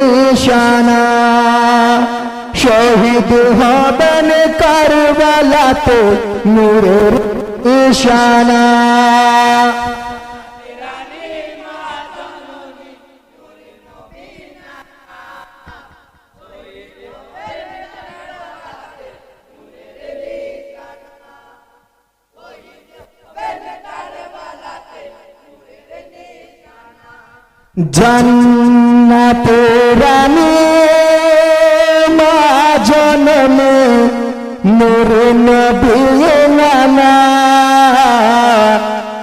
নিশানা শহীদ হবেন কারবালাতে নূরের নিশানা জান্নাতের রানী মা জনমে নূর নবী নানা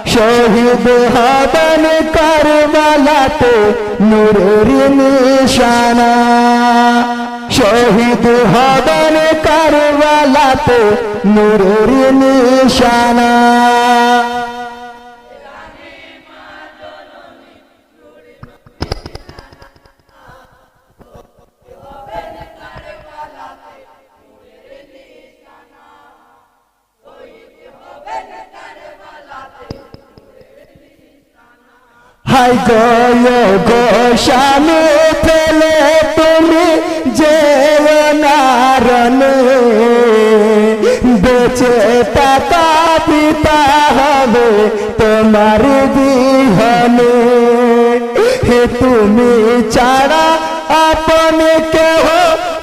শহীদ হবেন কারবালাতে নূরের নিশানা শহীদ হবেন কারবালাতে নূরের নিশানা হাই গো স্বামী ফেলে তুমি যেও না রণে বেঁচে থাকা পিতা হবে তোমার বিহনে হে তুমি ছাড়া আপন কেহ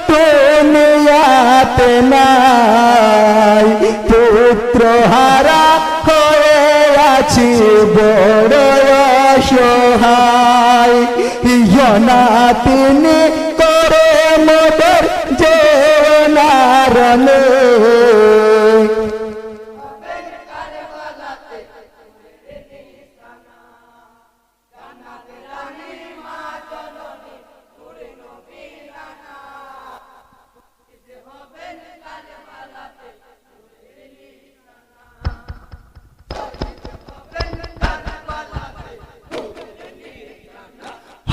দুনিয়াতে নাই পুত্র হারা হয়ে আছি বড় অসহায় ইয়না তিনি করে মোদের যে নারণে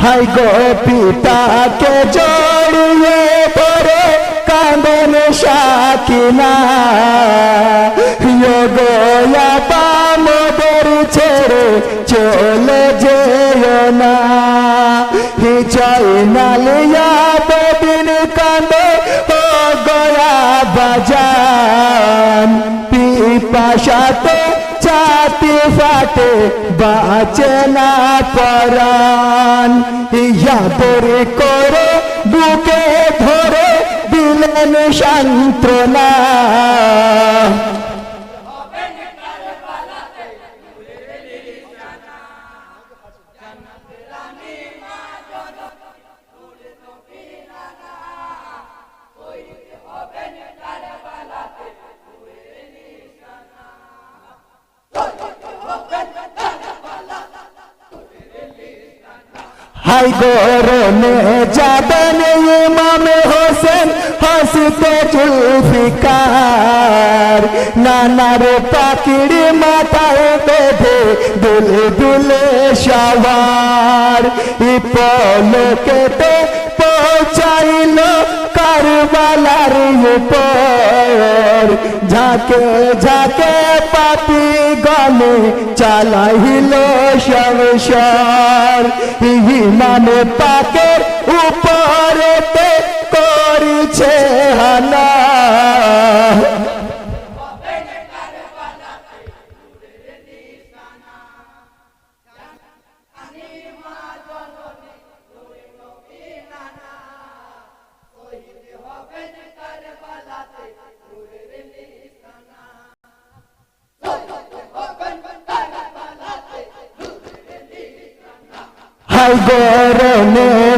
হাই গো পিতাকে জড়িয়ে ধরে কাঁদন সাকিনা গো মোদের ছেড়ে চলে যেও না চাই নালিয়া বেদিন কাঁদে ও গয়া বাজান পিপাসাতে ছাতি ফাটে বাঁচে না পরাণ ইয়াদের করে বুকে ধরে দিলেন সান্ত্বনা হাই গরমে যাবেন ইমাম হোসেন হাসিতে জুলফিকার নানার পাখিড়ি মাথায় বেঁধে দুলে দুলে সওয়ার পলকেতে পৌঁছাইল কারবালার উপর ঝাঁকে ঝাঁকে পাপি গনে চালাইল সংসার ইমান পাকের উপরেতে করিছে হানা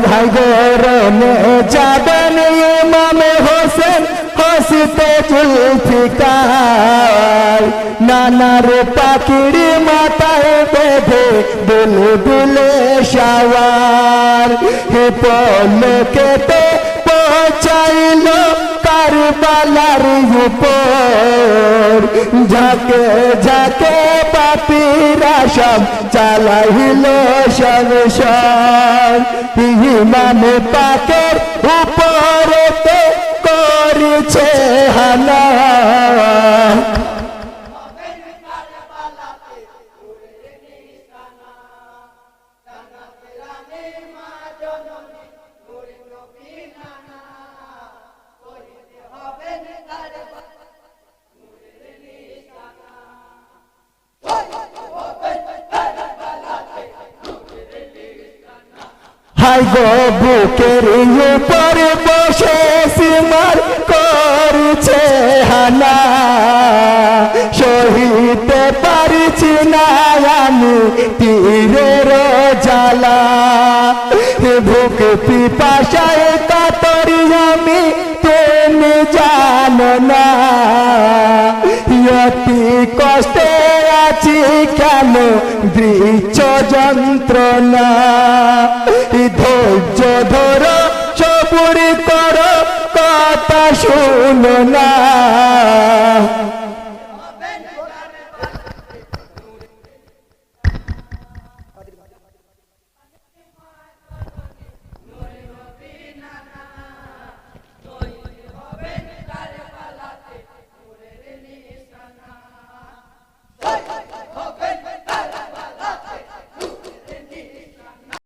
ভাই গরমে যাবেন ইমাম হোসেন হাসিতে জুলফিকার নানার পাখিড়ি মাথায় বেঁধে দুলে দুলে সওয়ার পলকেতে পৌঁছাইল কারবালার উপর ঝাঁকে ঝাঁকে পাপীরা সব চালাইল সংসার ইমান পাকের উপরেতে করেছে হানা হাই গো বুকের উপরে বসে সীমার করছে হানা সহিতে পারছি না আমি তীরের জ্বালা ভুক পিপাসায় কাতরি আমি তুমি জানো না অতি কষ্টে আছি কেন দৃশ্য যন্ত্রণা ধৈর্য ধরো সবুর করো কথা শুনো না